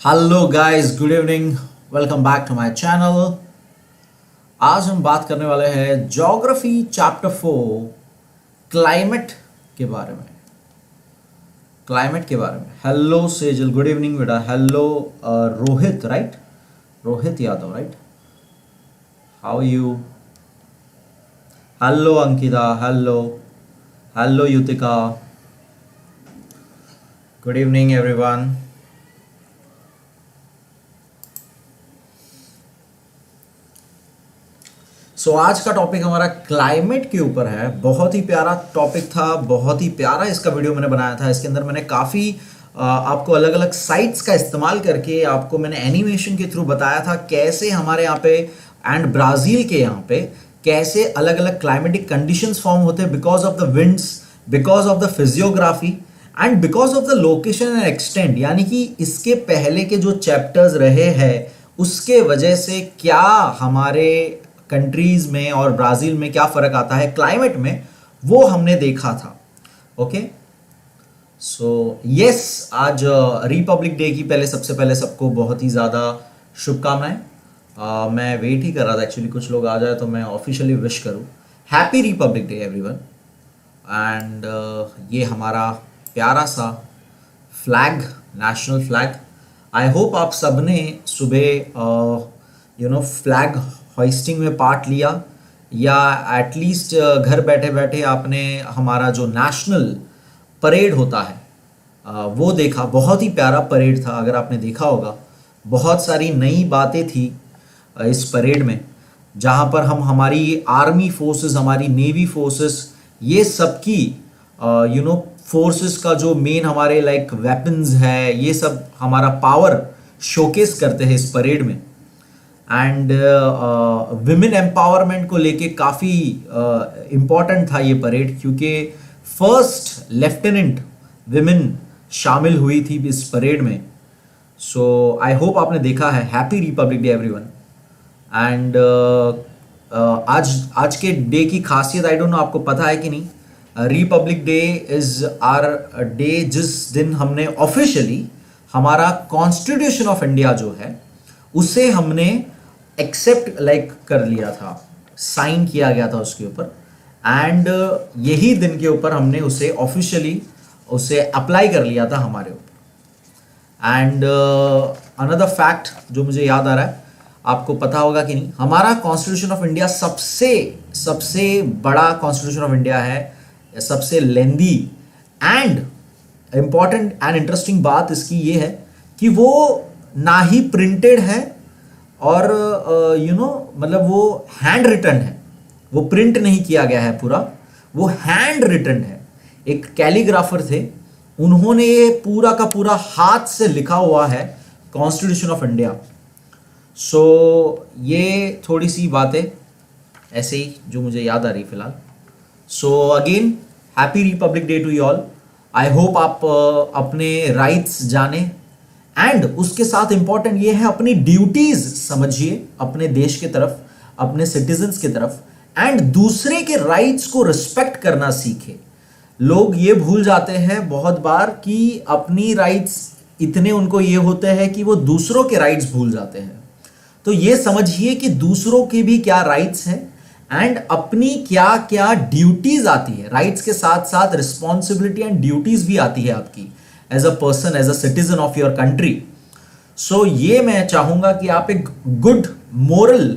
Hello guys, good evening. Welcome back to my channel. आज हम बात करने वाले हैं ज्योग्राफी चैप्टर 4 क्लाइमेट के बारे में। हेलो सेजल, गुड इवनिंग बेटा। Hello Rohit, right? Rohit Yadav, right? How you? Hello Ankita, hello. Hello Yutika, good evening everyone. आज का टॉपिक हमारा क्लाइमेट के ऊपर है। बहुत ही प्यारा टॉपिक था, बहुत ही प्यारा इसका वीडियो मैंने बनाया था। इसके अंदर मैंने काफ़ी आपको अलग अलग साइट्स का इस्तेमाल करके आपको मैंने एनिमेशन के थ्रू बताया था कैसे हमारे यहाँ पे एंड ब्राज़ील के यहाँ पे कैसे अलग अलग क्लाइमेटिक कंडीशंस फॉर्म होते हैं because of the winds, because of the physiography and because of the location and extent. यानी कि इसके पहले के जो चैप्टर्स रहे हैं उसके वजह से क्या हमारे कंट्रीज में और ब्राज़ील में क्या फ़र्क आता है क्लाइमेट में, वो हमने देखा था। ओके, सो यस, आज रिपब्लिक डे की सबसे पहले सबको बहुत ही ज़्यादा शुभकामनाएं। मैं वेट ही कर रहा था एक्चुअली कुछ लोग आ जाए तो मैं ऑफिशियली विश करूं। Happy Republic day everyone. And ये हमारा प्यारा सा फ्लैग, नेशनल फ्लैग। आई होप आप सबने सुबह फ्लैग होइस्टिंग में पार्ट लिया या एटलीस्ट घर बैठे बैठे आपने हमारा जो नेशनल परेड होता है वो देखा। बहुत ही प्यारा परेड था, अगर आपने देखा होगा। बहुत सारी नई बातें थी इस परेड में, जहाँ पर हम हमारी आर्मी फोर्सेस, हमारी नेवी फोर्सेस, ये सब की फोर्सेस का जो मेन हमारे लाइक वेपन्स है, ये सब हमारा पावर शोकेस करते हैं इस परेड में। एंड विमेन एम्पावरमेंट को लेके काफ़ी इम्पॉर्टेंट था ये परेड, क्योंकि फर्स्ट लेफ्टिनेंट विमेन शामिल हुई थी इस परेड में। सो आई होप आपने देखा है। Happy Republic day everyone. And आज के डे की खासियत, आई डोंट नो आपको पता है कि नहीं। Republic Day is our day जिस दिन हमने ऑफिशियली हमारा कॉन्स्टिट्यूशन ऑफ इंडिया जो है उसे हमने एक्सेप्ट कर लिया था, साइन किया गया था उसके ऊपर। एंड यही दिन के ऊपर हमने उसे ऑफिशियली उसे अप्लाई कर लिया था हमारे ऊपर। एंड अनदर फैक्ट जो मुझे याद आ रहा है, आपको पता होगा कि नहीं, हमारा कॉन्स्टिट्यूशन ऑफ इंडिया सबसे बड़ा कॉन्स्टिट्यूशन ऑफ इंडिया है, सबसे लेंदी एंड इंपॉर्टेंट एंड इंटरेस्टिंग बात इसकी ये है कि वो ना ही प्रिंटेड है और मतलब वो हैंड रिटन है। वो प्रिंट नहीं किया गया है पूरा, वो हैंड रिटन है। एक कैलीग्राफर थे, उन्होंने ये पूरा का पूरा हाथ से लिखा हुआ है कॉन्स्टिट्यूशन ऑफ इंडिया। सो ये थोड़ी सी बातें ऐसे ही जो मुझे याद आ रही फिलहाल। So again happy Republic Day to you all. I hope आप अपने राइट्स जाने एंड उसके साथ इंपॉर्टेंट ये है अपनी ड्यूटीज समझिए अपने देश के तरफ, अपने सिटीजन्स की तरफ, एंड दूसरे के राइट्स को रिस्पेक्ट करना सीखे। लोग ये भूल जाते हैं बहुत बार कि अपनी राइट्स इतने उनको ये होते हैं कि वो दूसरों के राइट्स भूल जाते हैं। तो ये समझिए कि दूसरों के भी क्या राइट्स हैं एंड अपनी क्या क्या ड्यूटीज आती है। राइट्स के साथ साथ रिस्पॉन्सिबिलिटी एंड ड्यूटीज भी आती है आपकी as a person, as a citizen of your country. So ये मैं चाहूंगा कि आप एक गुड मोरल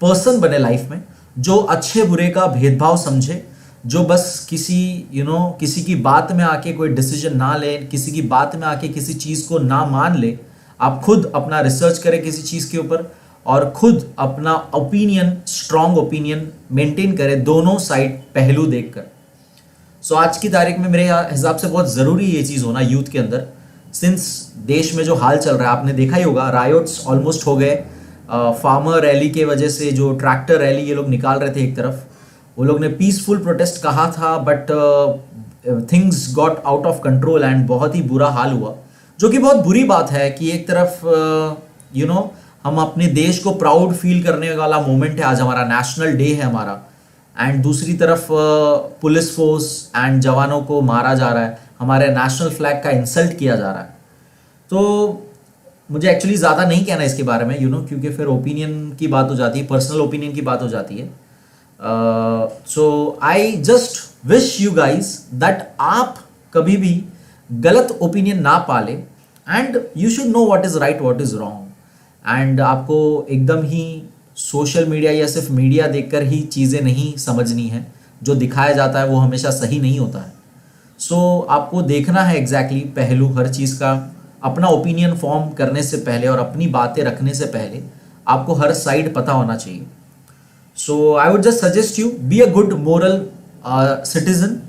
पर्सन बने लाइफ में, जो अच्छे बुरे का भेदभाव समझे, जो बस किसी की बात में आके कोई डिसीजन ना ले, किसी की बात में आके किसी चीज को ना मान ले। आप खुद अपना रिसर्च करें किसी चीज के ऊपर और खुद अपना ओपिनियन, स्ट्रॉन्ग ओपिनियन मेंटेन करें, दोनों साइड पहलू देखकर। सो आज की तारीख में मेरे हिसाब से बहुत ज़रूरी ये चीज़ होना यूथ के अंदर, सिंस देश में जो हाल चल रहा है आपने देखा ही होगा। रायोट्स ऑलमोस्ट हो गए, फार्मर रैली के वजह से, जो ट्रैक्टर रैली ये लोग निकाल रहे थे एक तरफ, वो लोग ने पीसफुल प्रोटेस्ट कहा था, but things got out of control and बहुत ही बुरा हाल हुआ। जो कि बहुत बुरी बात है कि एक तरफ हम अपने देश को प्राउड फील करने वाला मोमेंट है, आज हमारा नेशनल डे है हमारा, एंड दूसरी तरफ पुलिस फोर्स एंड जवानों को मारा जा रहा है, हमारे नेशनल फ्लैग का इंसल्ट किया जा रहा है। तो मुझे एक्चुअली ज़्यादा नहीं कहना इसके बारे में, क्योंकि फिर ओपिनियन की बात हो जाती है, पर्सनल ओपिनियन की बात हो जाती है। So I just wish you guys that आप कभी भी गलत ओपिनियन ना पाले, and you should know what is right what is wrong. And आपको एकदम ही सोशल मीडिया या सिर्फ मीडिया देखकर ही चीज़ें नहीं समझनी है। जो दिखाया जाता है वो हमेशा सही नहीं होता है। सो आपको देखना है एग्जैक्टली पहलू हर चीज़ का। अपना ओपिनियन फॉर्म करने से पहले और अपनी बातें रखने से पहले आपको हर साइड पता होना चाहिए। So I would just suggest you be a good moral citizen,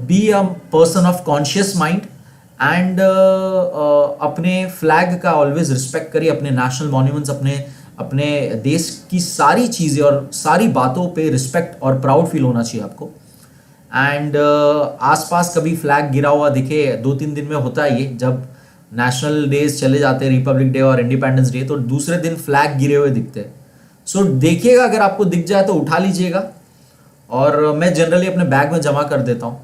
be a person of conscious mind, and अपने फ्लैग का ऑलवेज रिस्पेक्ट करिए, अपने नेशनल मॉन्यूमेंट्स, अपने देश की सारी चीज़ें और सारी बातों पे रिस्पेक्ट और प्राउड फील होना चाहिए आपको। एंड आसपास कभी फ्लैग गिरा हुआ दिखे, 2-3 दिन में होता है ये, जब नेशनल डेज चले जाते हैं, रिपब्लिक डे और इंडिपेंडेंस डे, तो दूसरे दिन फ्लैग गिरे हुए दिखते हैं। सो देखिएगा, अगर आपको दिख जाए तो उठा लीजिएगा। और मैं जनरली अपने बैग में जमा कर देता हूँ,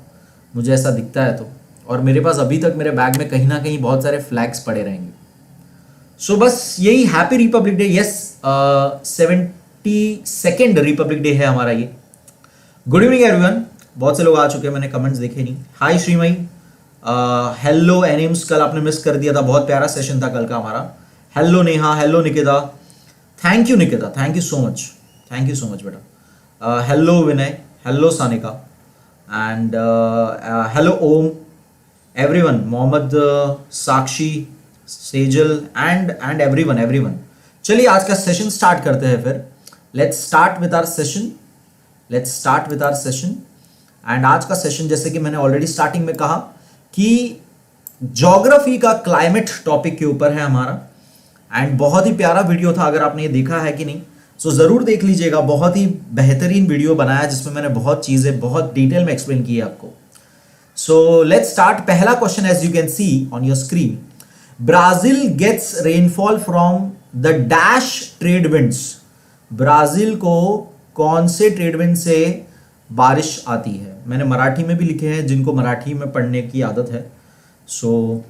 मुझे ऐसा दिखता है तो। और मेरे पास अभी तक मेरे बैग में कहीं ना कहीं बहुत सारे फ्लैग्स पड़े रहेंगे। सो बस यही, happy Republic day. Yes, 72nd Republic day है हमारा ये। Good evening everyone. बहुत से लोग आ चुके हैं, मैंने कमेंट्स देखे नहीं। हाय श्रीमई, हेलो एनिम्स, कल आपने मिस कर दिया था, बहुत प्यारा सेशन था कल का हमारा। Hello Neha, hello Nikita, thank you Nikita, thank you so much, thank you so much बेटा। Hello Vinay, hello Sanika, and hello Om, everyone, Mohammad, Sakshi, Sejal, and everyone. चलिए आज का सेशन स्टार्ट करते हैं फिर। Let's start with our session. And आज का सेशन, जैसे कि मैंने ऑलरेडी स्टार्टिंग में कहा, कि ज्योग्राफी का क्लाइमेट टॉपिक के ऊपर है हमारा। एंड बहुत ही प्यारा वीडियो था, अगर आपने ये देखा है कि नहीं सो जरूर देख लीजिएगा। बहुत ही बेहतरीन वीडियो बनाया जिसमें मैंने बहुत चीजें बहुत डिटेल में एक्सप्लेन की है आपको। So let's start. पहला question, as you can see on your screen, Brazil gets rainfall from the dash trade winds. Brazil को कौन से ट्रेड विंड से बारिश आती है? मैंने मराठी में भी लिखे हैं, जिनको मराठी में पढ़ने की आदत है। सो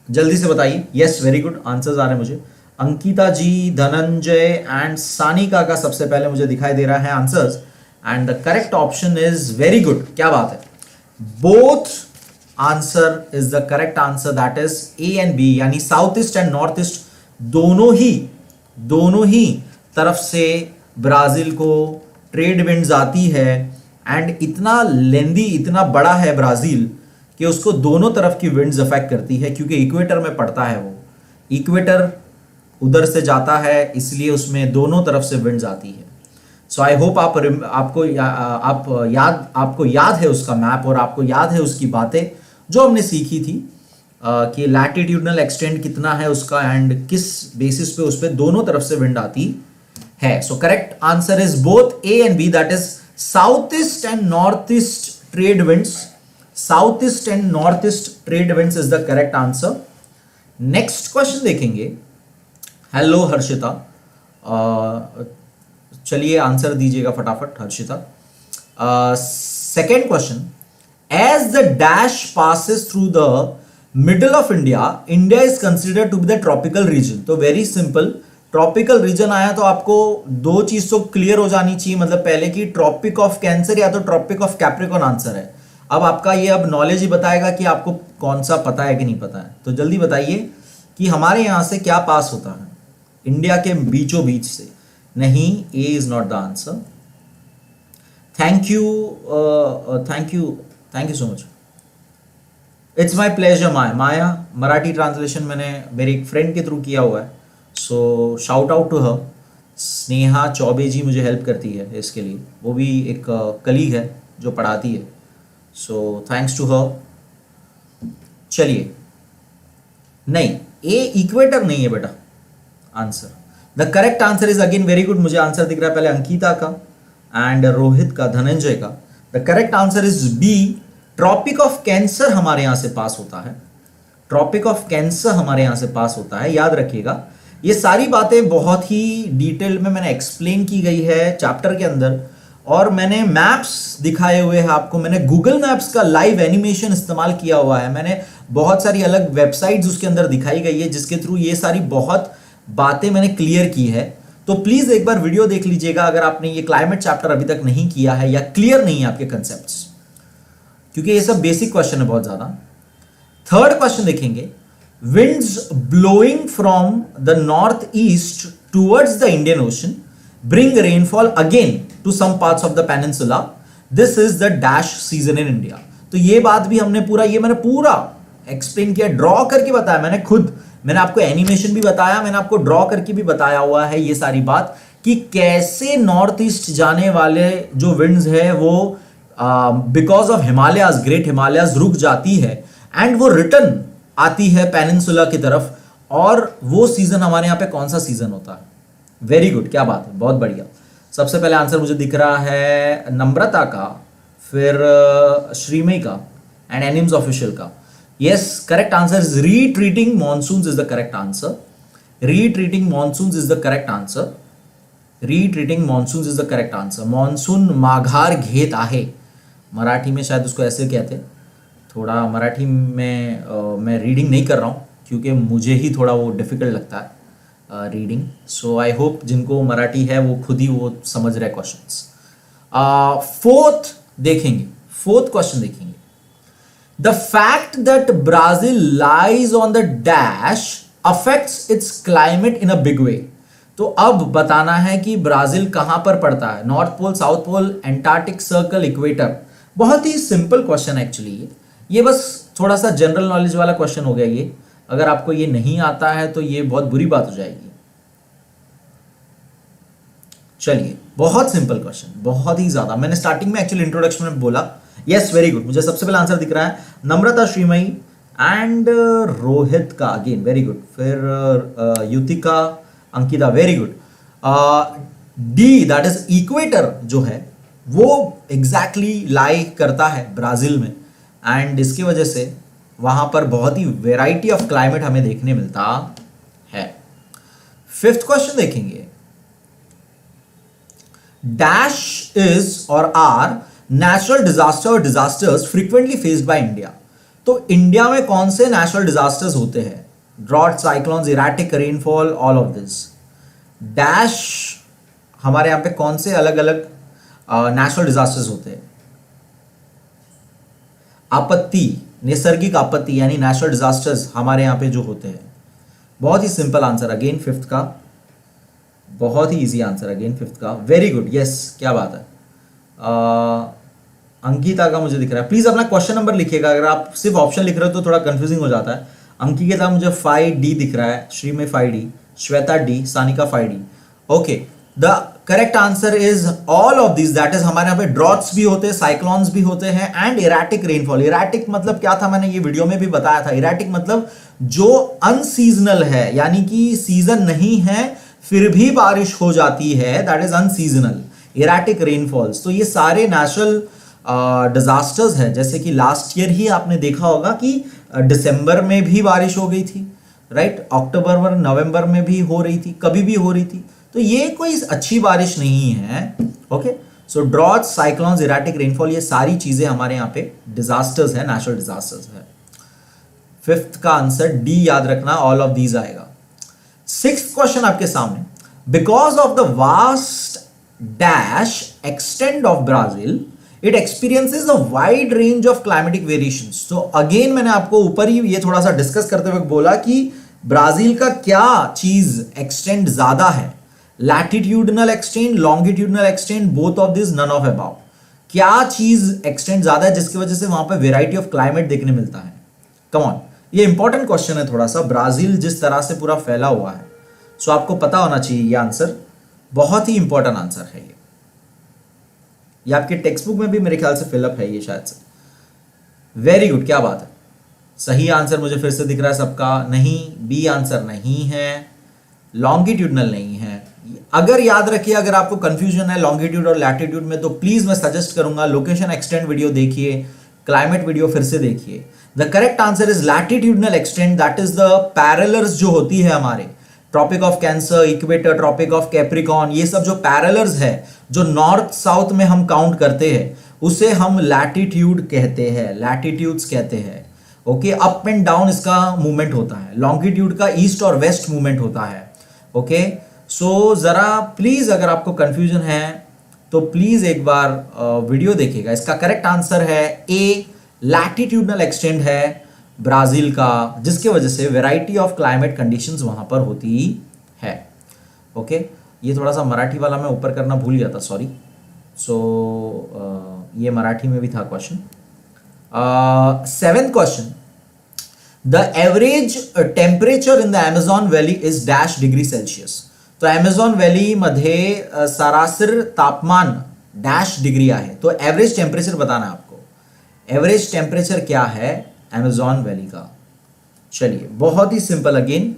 जल्दी से बताइए। यस, वेरी गुड, आंसर्स आ रहे हैं मुझे। अंकिता जी, धनंजय एंड सानिका का सबसे पहले मुझे दिखाई दे रहा है answers, and the correct option is very good. क्या बात है, both answer is the correct answer, that is A and B, यानी south east and north east दोनों ही तरफ से ब्राजील को ट्रेड विंड्स आती है। एंड इतना लेंदी, इतना बड़ा है ब्राजील कि उसको दोनों तरफ की विंड्स अफेक्ट करती है, क्योंकि इक्वेटर में पड़ता है, वो इक्वेटर उधर से जाता है, इसलिए उसमें दोनों तरफ से विंड्स आती है। सो आई होप आपको याद है उसका मैप, और आपको याद है उसकी बातें जो हमने सीखी थी, कि लैटिट्यूडनल एक्सटेंट कितना है उसका, एंड किस बेसिस पे उस पे दोनों तरफ से विंड आती है। So correct answer is both A and B, that is south east and north east trade winds. South east and north east trade winds is the correct answer. Next question देखेंगे। Hello Harshita, चलिए answer दीजिएगा फटाफट Harshita. Second question, as the dash passes through the middle of India, India is considered to be the tropical region. तो very simple, tropical region आया तो आपको दो चीज तो क्लियर हो जानी चाहिए, मतलब पहले की ट्रॉपिक ऑफ कैंसर या तो ट्रॉपिक ऑफ कैप्रिकॉर्न आंसर है। अब आपका ये अब नॉलेज ही बताएगा कि आपको कौन सा पता है कि नहीं पता है। तो जल्दी बताइए कि हमारे यहां से क्या पास होता है इंडिया के बीचों बीच से। नहीं, A is not the answer. Thank you so much. It's my pleasure Maya. Marathi translation मैंने मेरे एक फ्रेंड के थ्रू किया हुआ है, so shout out to her. Sneha Chaubey ji मुझे हेल्प करती है इसके लिए, वो भी एक कलीग है जो पढ़ाती है, सो थैंक्स टू हर। चलिए, नहीं, ए इक्वेटर नहीं है बेटा answer. The correct answer is again very good, मुझे आंसर दिख रहा है पहले अंकिता का एंड रोहित का, धनंजय का। The correct answer is B, Tropic of Cancer हमारे यहां से पास होता है। ट्रॉपिक ऑफ कैंसर हमारे यहां से पास होता है, याद रखिएगा। ये सारी बातें बहुत ही डिटेल में मैंने एक्सप्लेन की गई है चैप्टर के अंदर, और मैंने मैप्स दिखाए हुए हैं आपको। मैंने गूगल मैप्स का लाइव एनिमेशन इस्तेमाल किया हुआ है। मैंने बहुत सारी अलग वेबसाइट्स उसके अंदर दिखाई गई है जिसके थ्रू ये सारी बहुत बातें मैंने क्लियर की है। तो प्लीज एक बार वीडियो देख लीजिएगा अगर आपने ये क्लाइमेट चैप्टर अभी तक नहीं किया है या क्लियर नहीं है आपके कंसेप्ट्स, क्योंकि ये सब बेसिक क्वेश्चन है बहुत ज्यादा। थर्ड क्वेश्चन देखेंगे, winds blowing from the northeast towards the Indian Ocean bring rainfall again to some parts of the peninsula. This is the dash season in India. तो ये बात भी हमने पूरा, ये मैंने पूरा एक्सप्लेन किया, ड्रॉ करके बताया मैंने आपको एनिमेशन भी बताया, मैंने आपको ड्रॉ करके भी बताया हुआ है ये सारी बात कि कैसे नॉर्थ ईस्ट जाने वाले जो विंड्स है वो because of Himalayas, great Himalayas रुक जाती है एंड वो रिटर्न आती है पेनिनसुला की तरफ। और वो सीजन हमारे यहाँ पे कौन सा सीजन होता है? वेरी गुड, क्या बात है, बहुत बढ़िया। सबसे पहले आंसर मुझे दिख रहा है नम्रता का, फिर श्रीमय का एंड एनिम्स ऑफिशियल का। Yes, correct answer is retreating monsoons is the correct answer. Retreating monsoons is the correct answer. Retreating monsoons is the correct answer. Monsoon माघार घेत आहे, मराठी में शायद उसको ऐसे कहते हैं। थोड़ा मराठी में मैं रीडिंग नहीं कर रहा हूँ क्योंकि मुझे ही थोड़ा वो डिफिकल्ट लगता है रीडिंग। सो आई होप जिनको मराठी है वो खुद ही वो समझ रहे क्वेश्चंस। फोर्थ देखेंगे, फोर्थ क्वेश्चन देखेंगे, the fact that Brazil lies on the dash affects it's climate in a big way. तो अब बताना है कि ब्राजील कहां पर पड़ता है, North Pole, South Pole, Antarctic Circle, equator. बहुत ही सिंपल क्वेश्चन एक्चुअली ये बस थोड़ा सा जनरल नॉलेज वाला क्वेश्चन हो गया ये। अगर आपको ये नहीं आता है तो ये बहुत बुरी बात हो जाएगी। चलिए, बहुत सिंपल क्वेश्चन, बहुत ही ज्यादा। मैंने स्टार्टिंग में एक्चुअली इंट्रोडक्शन में बोला। Yes, very good. मुझे सबसे पहला आंसर दिख रहा है नम्रता, श्रीमयी एंड रोहित का, अगेन वेरी गुड। फिर Yutika, Ankita, very good. D that is equator जो है वो एग्जैक्टली लाई करता है ब्राजील में एंड इसकी वजह से वहां पर बहुत ही वेराइटी ऑफ क्लाइमेट हमें देखने मिलता है। फिफ्थ क्वेश्चन देखेंगे, डैश इज और आर नेचुरल डिजास्टर और disasters frequently faced by India. तो इंडिया में कौन से नेचुरल डिजास्टर्स होते हैं? Drought, cyclones, erratic rainfall, all of this. Dash हमारे यहां पे कौन से अलग अलग नेचुरल डिजास्टर्स होते हैं? आपत्ति, नैसर्गिक आपत्ति यानी नेचुरल डिजास्टर्स हमारे यहां पे जो होते हैं। बहुत ही सिंपल आंसर अगेन फिफ्थ का, बहुत ही इजी आंसर अगेन फिफ्थ का। वेरी गुड, यस, क्या बात है। अंकिता का मुझे दिख रहा है। प्लीज अपना क्वेश्चन नंबर लिखिएगा, अगर आप सिर्फ ऑप्शन लिख रहे हो तो थोड़ा कंफ्यूजिंग हो जाता है। अंकिता मुझे 5D दिख रहा है, श्रीमय 5D, Shweta D, Sanika 5D। Okay, the correct answer is all of this, that is हमारे यहाँ पे ड्रॉट्स भी होते हैं, साइक्लोन्स भी होते हैं एंड इराटिक रेनफॉल। इराटिक मतलब क्या था, मैंने ये वीडियो में भी बताया था। इराटिक मतलब जो अनसीजनल है, यानी कि सीजन नहीं है फिर भी बारिश हो जाती है, that is unseasonal, erratic rainfalls. तो ये सारे नेचुरल डिजास्टर्स हैं। जैसे कि लास्ट ईयर ही आपने देखा होगा कि दिसंबर में भी बारिश हो गई थी, राइट, अक्टूबर और नवंबर में भी हो रही थी, कभी भी हो रही थी। तो ये कोई अच्छी बारिश नहीं है। ओके, सो ड्रॉट, साइक्लोन्स, इराटिक रेनफॉल, ये सारी चीजें हमारे यहाँ पे डिजास्टर्स है, नेचुरल डिजास्टर्स है। फिफ्थ का आंसर डी याद रखना, ऑल ऑफ दीज आएगा। सिक्स्थ क्वेश्चन आपके सामने, because of the vast dash extend of Brazil it experiences a wide range of climatic variations. तो अगेन मैंने आपको ऊपर ही ये थोड़ा सा डिस्कस करते हुए बोला कि ब्राजील का क्या चीज एक्सटेंड ज्यादा है, latitudinal extend, longitudinal extend, both of this, none of about. क्या चीज एक्सटेंड ज्यादा है जिसकी वजह से वहां पर वेराइटी ऑफ क्लाइमेट देखने मिलता है? कम ऑन, ये इंपॉर्टेंट क्वेश्चन है थोड़ा सा। ब्राजील जिस तरह से पूरा फैला हुआ है, सो आपको पता होना चाहिए ये आंसर, बहुत ही इंपॉर्टेंट आंसर है ये आपके टेक्स्ट बुक में भी मेरे ख्याल से फिलअप है ये शायद से। वेरी गुड, क्या बात है। सही आंसर मुझे फिर से दिख रहा है सबका, नहीं, बी आंसर नहीं है, लॉन्गिट्यूडनल नहीं है। अगर याद रखिए, अगर आपको कंफ्यूजन है लॉन्गिट्यूड और लैटिट्यूड में, तो प्लीज मैं सजेस्ट करूंगा लोकेशन एक्सटेंड वीडियो देखिए, क्लाइमेट वीडियो फिर से देखिए। The correct answer is latitudinal extend, that is the parallels जो होती है हमारे, Tropic of Cancer, equator, Tropic of Capricorn, ये सब जो पैरेलल्स है, जो नॉर्थ साउथ में हम काउंट करते हैं, उसे हम लैटिट्यूड कहते हैं, लैटिट्यूड्स कहते हैं। ओके, अप एंड डाउन इसका मूवमेंट होता है, लॉन्गिट्यूड का ईस्ट और वेस्ट मूवमेंट होता है। ओके, सो जरा प्लीज अगर आपको कंफ्यूजन है तो प्लीज एक बार वीडियो देखिएगा। इसका करेक्ट आंसर है ए, लैटिट्यूडनल एक्सटेंट है ब्राजील का, जिसके वजह से वैरायटी ऑफ क्लाइमेट कंडीशंस वहां पर होती है। ओके, ये थोड़ा सा मराठी वाला मैं ऊपर करना भूल गया था, सॉरी। सो ये मराठी में भी था question. Seventh question, the average temperature in the Amazon valley is dash degree Celsius. तो अमेझॉन व्हॅली मध्ये सरासर तापमान डैश डिग्री आहे, तो एवरेज टेम्परेचर बताना है आपको। एवरेज टेम्परेचर क्या है अमेझॉन वैली का? चलिए, बहुत ही सिंपल। अगेन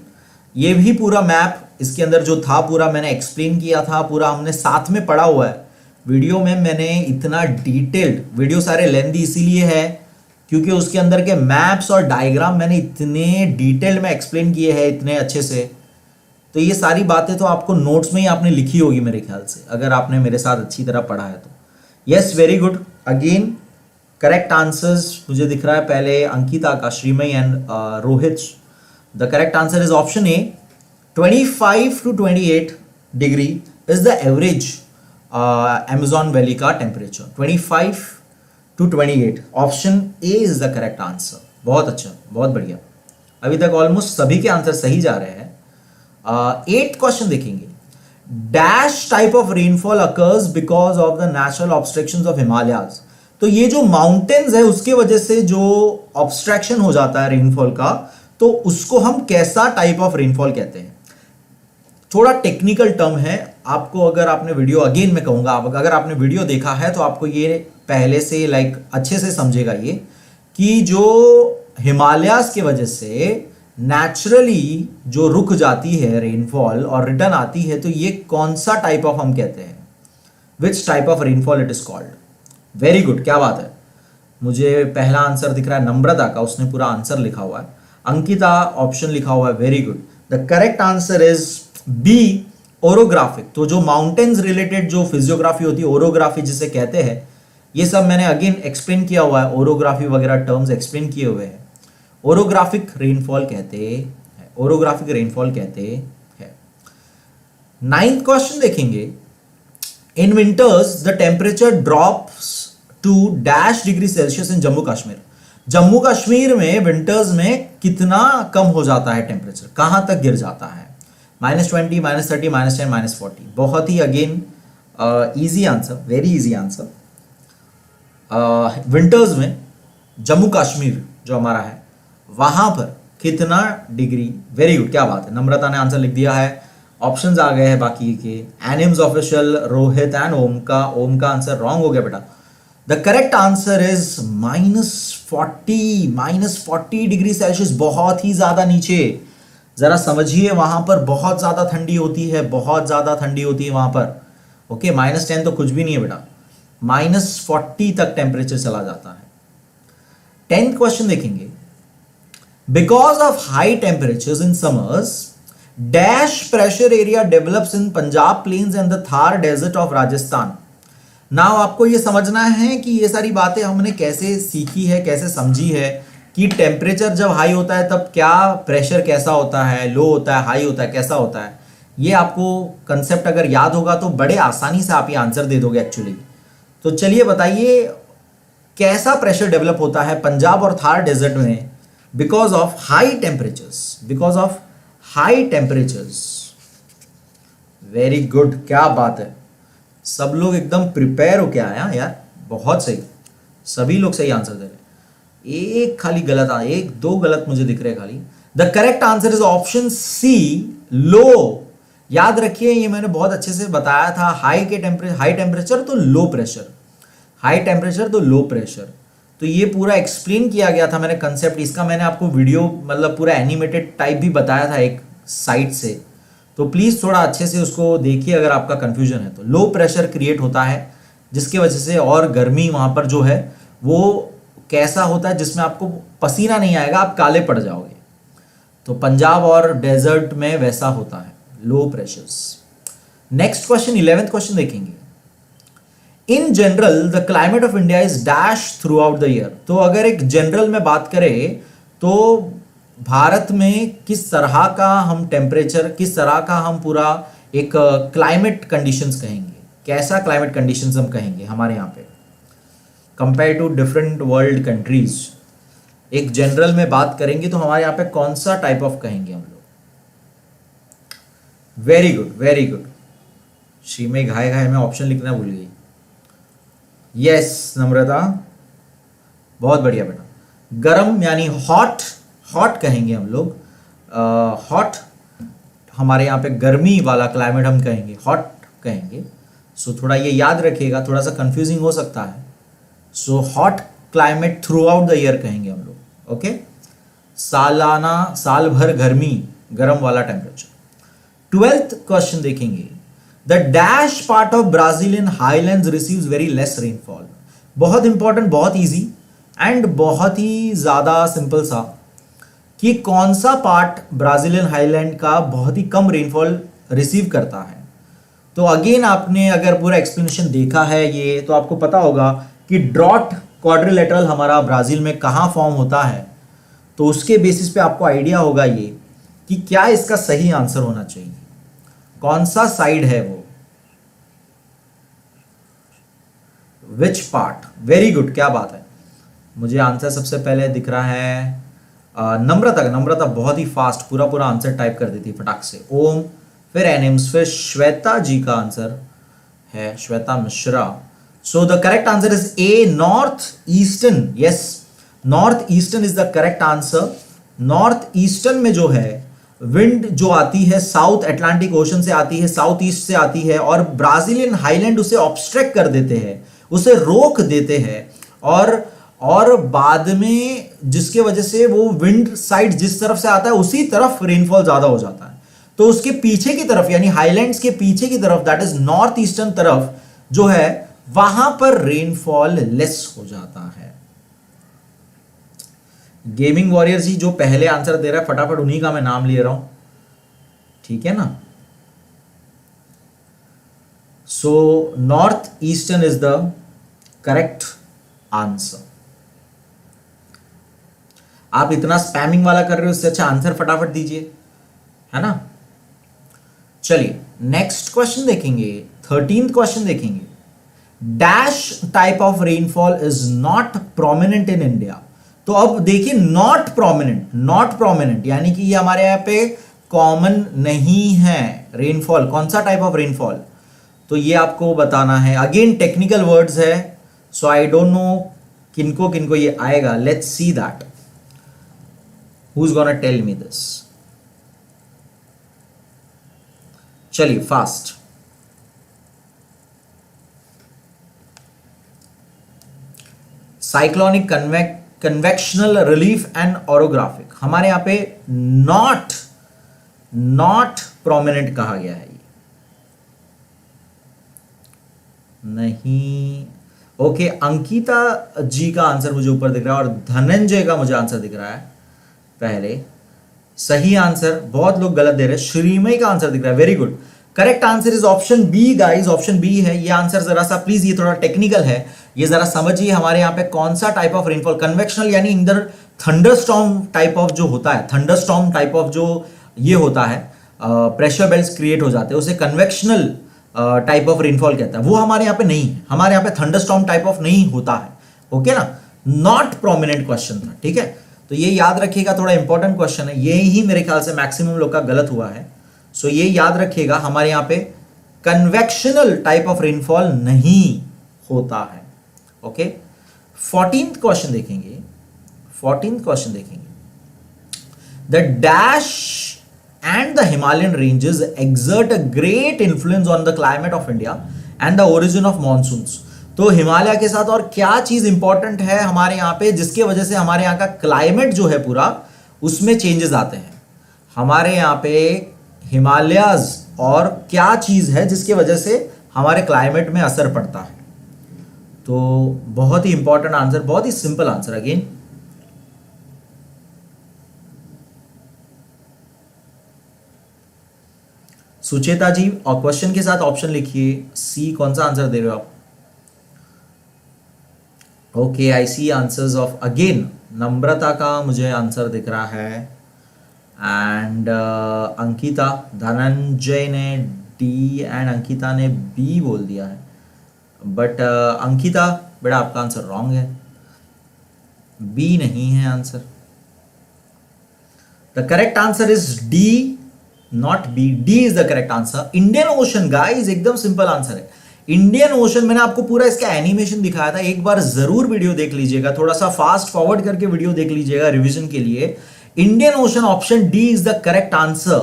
ये भी पूरा मैप इसके अंदर जो था पूरा मैंने एक्सप्लेन किया था, पूरा हमने साथ में पढ़ा हुआ है वीडियो में। मैंने इतना डिटेल्ड, वीडियो सारे लेंथी इसीलिए है क्योंकि उसके अंदर के मैप्स और डायग्राम मैंने इतने डिटेल्ड में एक्सप्लेन किए हैं इतने अच्छे से। तो ये सारी बातें तो आपको नोट्स में ही आपने लिखी होगी मेरे ख्याल से, अगर आपने मेरे साथ अच्छी तरह पढ़ा है तो। Yes, very good. Again correct answers मुझे दिख रहा है पहले अंकिता का, Shreemayi and Rohit. The correct answer is option A, 25 to 28 degree is the average Amazon valley का temperature. 25 to 28, option A is the correct answer. बहुत अच्छा, बहुत बढ़िया। अभी तक ऑलमोस्ट सभी के आंसर सही जा रहे हैं। 8th क्वेश्चन देखेंगे, dash type of rainfall occurs because of the natural obstructions of Himalayas. तो ये जो माउंटेन्स है उसके वजह से जो ऑब्स्ट्रक्शन हो जाता है रेनफॉल का, तो उसको हम कैसा टाइप ऑफ रेनफॉल कहते हैं? थोड़ा टेक्निकल टर्म है, आपको अगर आपने वीडियो, अगेन मैं कहूंगा, अगर आपने वीडियो देखा है तो आपको ये पहले से अच्छे से समझेगा ये कि जो हिमालयाज के वजह से नेचुरली जो रुक जाती है रेनफॉल और रिटर्न आती है, तो ये कौन सा टाइप ऑफ हम कहते हैं? Which type of rainfall it is called? Very good, क्या बात है। मुझे पहला आंसर दिख रहा है नम्रता का, उसने पूरा आंसर लिखा हुआ है। अंकिता ऑप्शन लिखा हुआ है, very good. The correct answer is B, orographic. तो जो माउंटेन्स रिलेटेड जो फिजियोग्राफी होती है, ओरोग्राफी जिसे कहते हैं, ये सब मैंने अगेन एक्सप्लेन किया हुआ है, ओरोग्राफी वगैरह टर्म्स एक्सप्लेन किए हुए हैं। ओरोग्राफिक रेनफॉल कहते हैं, ओरोग्राफिक रेनफॉल कहते हैं। 9th क्वेश्चन देखेंगे, in winters the temperature drops to dash degree Celsius in Jammu Kashmir. Jammu Kashmir में विंटर्स में कितना कम हो जाता है टेम्परेचर, कहां तक गिर जाता है? -20, -30, -10, -40। बहुत ही again easy answer, very easy answer. Winters में जम्मू कश्मीर जो हमारा है वहां पर कितना डिग्री? वेरी गुड, क्या बात है। नम्रता ने आंसर लिख दिया है, ऑप्शंस आ गए हैं बाकी के। एनिम्स ऑफिशियल, रोहित एंड ओम का आंसर रॉन्ग हो गया बेटा। The correct answer is -40 degree Celsius, बहुत ही ज्यादा नीचे। जरा समझिए, वहां पर बहुत ज्यादा ठंडी होती है, बहुत ज्यादा ठंडी होती है वहां पर। ओके, -10 तो कुछ भी नहीं है बेटा, -40 तक टेम्परेचर चला जाता है। 10th क्वेश्चन देखेंगे, because of high temperatures in summers dash pressure area develops in Punjab plains and the Thar desert of Rajasthan. Now आपको ये समझना है कि ये सारी बातें हमने कैसे सीखी है, कैसे समझी है कि टेम्परेचर जब हाई होता है तब क्या प्रेशर कैसा होता है, लो होता है, हाई होता है, कैसा होता है। ये आपको कंसेप्ट अगर याद होगा तो बड़े आसानी से आप ये आंसर दे दोगे एक्चुअली। तो चलिए बताइए, कैसा प्रेशर डेवलप होता है पंजाब और थार डेजर्ट में because of high temperatures, because of high temperatures. Very good, क्या बात है। सब लोग एकदम प्रिपेयर होके आया यार, बहुत सही, सभी लोग सही आंसर दे रहे। एक खाली गलत, एक दो गलत मुझे दिख रहे खाली। The correct answer is option C, low. याद रखिए, ये मैंने बहुत अच्छे से बताया था, हाई टेम्परेचर तो लो प्रेशर, हाई टेम्परेचर तो लो प्रेशर। तो ये पूरा एक्सप्लेन किया गया था मैंने कंसेप्ट इसका, मैंने आपको वीडियो मतलब पूरा एनिमेटेड टाइप भी बताया था एक साइट से, तो प्लीज थोड़ा अच्छे से उसको देखिए अगर आपका कंफ्यूजन है तो। लो प्रेशर क्रिएट होता है जिसकी वजह से, और गर्मी वहां पर जो है वो कैसा होता है जिसमें आपको पसीना नहीं आएगा, आप काले पड़ जाओगे। तो पंजाब और डेजर्ट में वैसा होता है, low pressures. Next question, 11th question देखेंगे, in general the climate of India is dash throughout the year. तो अगर एक जनरल में बात करें तो भारत में किस तरह का हम टेम्परेचर, किस तरह का हम पूरा एक क्लाइमेट कंडीशंस कहेंगे, कैसा क्लाइमेट कंडीशंस हम कहेंगे हमारे यहाँ पे compare to different world countries, एक जनरल में बात करेंगे तो हमारे यहाँ पे कौन सा टाइप ऑफ कहेंगे हम लोग। Very good, very good. Shreemay घाय घाय में ऑप्शन लिखना भूल गई। यस नम्रता, बहुत बढ़िया बेटा। गरम यानी हॉट, हॉट कहेंगे हम लोग, हॉट। हमारे यहाँ पे गर्मी वाला क्लाइमेट हम कहेंगे, हॉट कहेंगे। सो थोड़ा ये याद रखिएगा, थोड़ा सा कंफ्यूजिंग हो सकता है। So hot climate through out the year कहेंगे हम लोग। ओके, सालाना, साल भर गर्मी, गर्म वाला टेम्परेचर। 12th क्वेश्चन देखेंगे, the dash part of Brazilian highlands receives very less rainfall. बहुत इंपॉर्टेंट, बहुत इजी एंड बहुत ही ज्यादा सिंपल सा, कि कौन सा पार्ट ब्राजीलियन हाईलैंड का बहुत ही कम रेनफॉल रिसीव करता है। तो अगेन आपने अगर पूरा एक्सप्लेनेशन देखा है ये, तो आपको पता होगा कि ड्रॉट क्वाड्रिलेटरल हमारा ब्राजील में कहाँ फॉर्म होता है। तो उसके बेसिस पे आपको आइडिया होगा ये कि क्या इसका सही आंसर होना चाहिए, कौन सा साइड है वो, विच पार्ट। वेरी गुड, क्या बात है। मुझे आंसर सबसे पहले दिख रहा है नम्रता का। नम्रता बहुत ही फास्ट पूरा पूरा आंसर टाइप कर देती फटाक से। ओम, फिर एनिम्स, फिर श्वेता जी का आंसर है, Shweta Mishra. So the correct answer is a, north eastern. Yes, north eastern is the correct answer. North eastern में जो है विंड जो आती है साउथ अटलांटिक ओशन से आती है, साउथ ईस्ट से आती है, और ब्राजीलियन हाईलैंड उसे ऑब्स्ट्रैक्ट कर देते हैं, उसे रोक देते हैं, और बाद में जिसके वजह से वो विंड साइड जिस तरफ से आता है उसी तरफ रेनफॉल ज्यादा हो जाता है। तो उसके पीछे की तरफ यानी हाईलैंड्स के पीछे की तरफ, दैट इज नॉर्थ ईस्टर्न तरफ जो है, वहां पर रेनफॉल लेस हो जाता है। गेमिंग वॉरियर जी जो पहले आंसर दे रहा है, फटाफट उन्हीं का मैं नाम ले रहा हूं, ठीक है ना। So north eastern is the correct answer. आप इतना स्पैमिंग वाला कर रहे हो, इससे अच्छा आंसर फटाफट दीजिए, है ना। चलिए नेक्स्ट क्वेश्चन देखेंगे, 13th क्वेश्चन देखेंगे। Dash type of rainfall is not prominent in India. तो अब देखिए, नॉट प्रोमिनेंट, नॉट प्रोमिनेंट यानी कि ये हमारे यहां पे कॉमन नहीं है रेनफॉल। कौन सा टाइप ऑफ रेनफॉल, तो ये आपको बताना है। अगेन टेक्निकल वर्ड्स है, सो आई डोंट नो किनको किनको ये आएगा। Let's see that who is gonna tell me this. चलिए fast. Cyclonic convectional relief and orographic, हमारे यहां पे नॉट प्रोमिनेंट कहा गया है। ये नहीं, ओके। अंकिता जी का आंसर मुझे ऊपर दिख रहा है और धनंजय का मुझे आंसर दिख रहा है पहले। सही आंसर, बहुत लोग गलत दे रहे हैं। श्रीमय का आंसर दिख रहा है, very good. Correct answer is option B guys, option B है ये आंसर। जरा सा प्लीज, ये थोड़ा टेक्निकल है, ये जरा समझिए। हमारे यहाँ पे कौन सा टाइप ऑफ रेनफॉल, कन्वेक्शनल यानी इधर थंडरस्टॉर्म टाइप ऑफ जो होता है, थंडरस्टॉर्म टाइप ऑफ जो ये होता है, प्रेशर बेल्ट्स क्रिएट हो जाते हैं, उसे कन्वेक्शनल टाइप ऑफ रेनफॉल कहता है। वो हमारे यहाँ पे नहीं है, हमारे यहाँ पे थंडरस्टॉर्म टाइप ऑफ नहीं होता है। ओके ना, नॉट प्रोमिनेंट क्वेश्चन था, ठीक है। तो ये याद रखिएगा, थोड़ा इंपॉर्टेंट क्वेश्चन है, ये ही मेरे ख्याल से मैक्सिमम लोग का गलत हुआ है। सो ये याद रखिएगा, हमारे यहाँ पे कन्वेक्शनल टाइप ऑफ रेनफॉल नहीं होता है। ओके, 14th क्वेश्चन देखेंगे। 14th क्वेश्चन देखेंगे, the dash and the Himalayan ranges exert a great influence on the climate of India and the origin of monsoons। तो हिमालय के साथ और क्या चीज इंपॉर्टेंट है हमारे यहाँ पे, जिसके वजह से हमारे यहाँ का क्लाइमेट जो है पूरा, उसमें चेंजेस आते हैं। हमारे यहाँ पे हिमालयाज और क्या चीज है जिसके वजह से हमारे क्लाइमेट में असर पड़ता है। तो बहुत ही इंपॉर्टेंट आंसर, बहुत ही सिंपल आंसर। अगेन सुचेता जी, और क्वेश्चन के साथ ऑप्शन लिखिए। सी कौन सा आंसर दे रहे हो आप? Okay, I see answers of again Namrata का मुझे आंसर दिख रहा है, एंड अंकिता, धनंजय ने डी एंड अंकिता ने बी बोल दिया है, बट अंकिता बेटा आपका आंसर रॉन्ग है, बी नहीं है answer. The correct answer is D, not be, D is the correct answer. Indian ocean guys, एकदम सिंपल आंसर है इंडियन ओशन। मैंने आपको पूरा इसका एनिमेशन दिखाया था, एक बार जरूर वीडियो देख लीजिएगा, थोड़ा सा फास्ट फॉरवर्ड करके वीडियो देख लीजिएगा रिवीजन के लिए। Indian ocean, option D is the correct answer,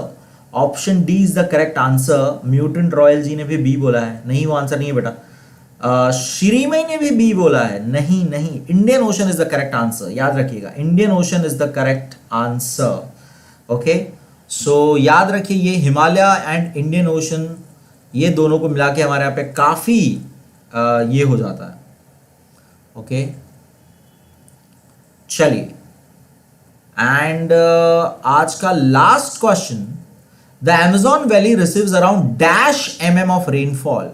option D is the correct answer. Mutant royal ji ने भी बी बोला है, नहीं वो आंसर नहीं है बेटा। श्रीमय ने भी बी बोला है, नहीं नहीं, Indian ocean is the correct answer, याद रखिएगा, Indian ocean is the correct answer. Okay, so याद रखिए ये हिमालय एंड इंडियन ओशन, ये दोनों को मिला के हमारे यहाँ पे काफी ये हो जाता है। ओके, चलिए, एंड आज का last question, the Amazon valley receives around dash mm of rainfall.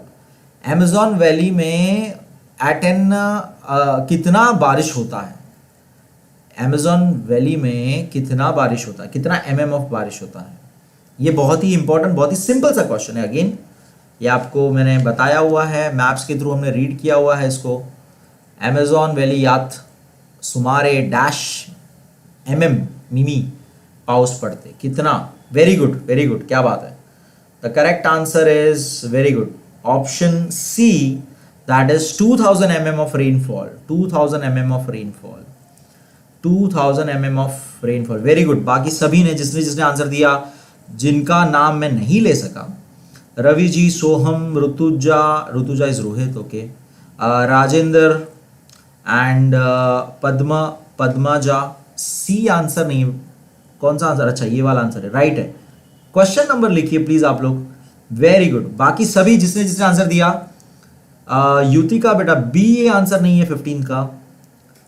Amazon valley में एट एन कितना बारिश होता है? अमेजॉन वैली में कितना बारिश होता है, कितना mm ऑफ बारिश होता है? ये बहुत ही इंपॉर्टेंट, बहुत ही सिंपल सा क्वेश्चन है। अगेन ये आपको मैंने बताया हुआ है, मैप्स के थ्रू हमने रीड किया हुआ है इसको। अमेजॉन वैली यात सुमारे डैश mm मिमी पाउस पड़ते, कितना? वेरी गुड, वेरी गुड, क्या बात है। The correct answer is very good, option C, that is 2000 mm of rainfall, 2000 mm of rainfall, 2000 mm of rainfall. Very good. बाकी सभी ने जिसने जिसने आंसर दिया, जिनका नाम मैं नहीं ले सका, Ravi ji, Soham, Rutuja is Rohit, okay, Rajendra and Padmaja, C answer नहीं, कौन सा आंसर? अच्छा ये वाला आंसर है, राइट है। क्वेश्चन नंबर लिखिए प्लीज आप लोग, वेरी गुड। बाकी सभी जिसने जिसने आंसर दिया, युतिका बेटा बी आंसर नहीं है 15 का,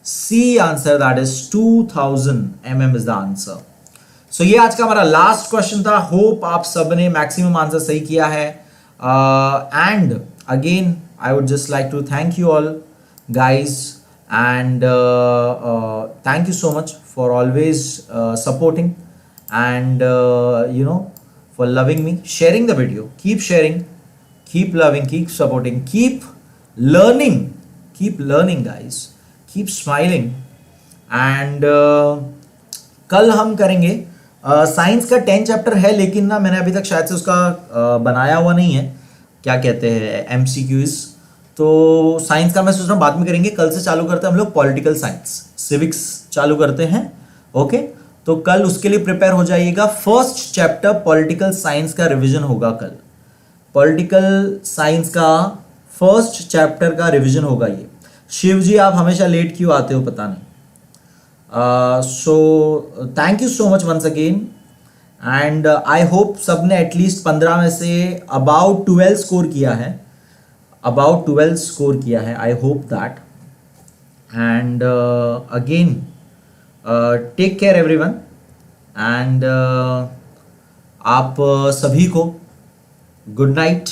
C answer, that is 2000 mm is the answer. So ये आज का हमारा लास्ट क्वेश्चन था। होप आप सबने मैक्सिमम आंसर सही किया है, and again I would just like to thank you all guys, and thank you so much for always supporting and for loving me, sharing the video, keep sharing, keep loving, keep supporting, keep learning guys, keep smiling, and कल हम करेंगे science का 10 chapter है, लेकिन ना मैंने अभी तक शायद से उसका बनाया हुआ नहीं है, क्या कहते हैं, MCQs। तो साइंस का मैं सोच रहा हूँ बाद में करेंगे। कल से चालू करते हैं हम लोग पॉलिटिकल साइंस, सिविक्स चालू करते हैं। ओके, तो कल उसके लिए प्रिपेयर हो जाइएगा। फर्स्ट चैप्टर पॉलिटिकल साइंस का रिवीजन होगा कल, पॉलिटिकल साइंस का फर्स्ट चैप्टर का रिवीजन होगा ये। शिव जी आप हमेशा लेट क्यों आते हो पता नहीं। So thank you so much once again, and I hope सबने एटलीस्ट 15 में से अबाउट 12 स्कोर किया है, about 12 स्कोर किया है, I hope that. And again take care everyone, and आप सभी को good night.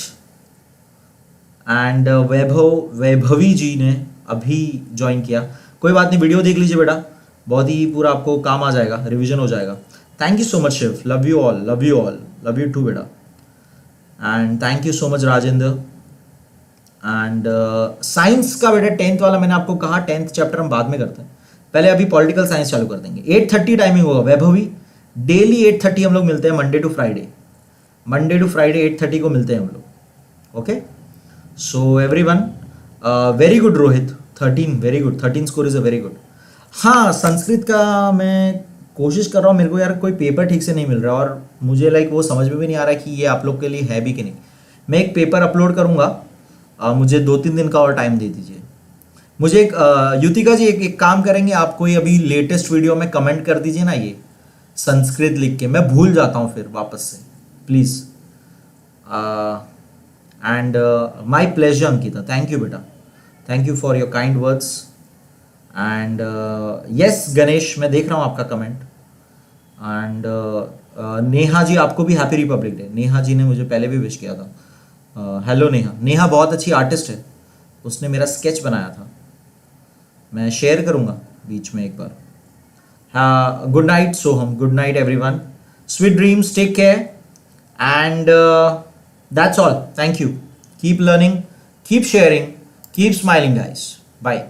And Vaibhavi ji ने अभी ज्वाइन किया, कोई बात नहीं, वीडियो देख लीजिए बेटा, बहुत ही पूरा आपको काम आ जाएगा, रिवीजन हो जाएगा। Thank you so much Shiv, love you all, love you all, love you too बेटा, and thank you so much Rajendra. And science का बेटा 10th वाला मैंने आपको कहा 10th चैप्टर हम बाद में करते हैं, पहले अभी पॉलिटिकल साइंस चालू कर देंगे। 8:30 टाइमिंग होगा वैभवी, डेली 8:30 हम लोग मिलते हैं, Monday to Friday, Monday to Friday 8:30 को मिलते हैं हम लोग। Okay, so everyone, very good Rohit, 13, very good, 13 score is a very good. हाँ, संस्कृत का मैं कोशिश कर रहा हूँ, मेरे को यार कोई पेपर ठीक से नहीं मिल रहा, और मुझे लाइक वो समझ में भी नहीं आ रहा कि ये आप लोग के लिए है भी कि नहीं। मैं एक पेपर अपलोड करूँगा, मुझे 2-3 दिन का और टाइम दे दीजिए मुझे। एक युतिका जी एक काम करेंगे, आप कोई अभी लेटेस्ट वीडियो में कमेंट कर दीजिए ना ये संस्कृत लिख के, मैं भूल जाता हूँ फिर वापस से, please. And my pleasure Ankita, thank you बेटा, thank you for your kind words. And yes Ganesh, मैं देख रहा हूँ आपका कमेंट। एंड नेहा जी, आपको भी happy Republic day. Neha ji ने मुझे पहले भी विश किया था। हेलो नेहा, नेहा बहुत अच्छी आर्टिस्ट है, उसने मेरा स्केच बनाया था। मैं शेयर करूँगा बीच में एक बार. Good night, Soham. Good night, everyone. Sweet dreams. Take care. And that's all. Thank you. Keep learning. Keep sharing. Keep smiling, guys. Bye.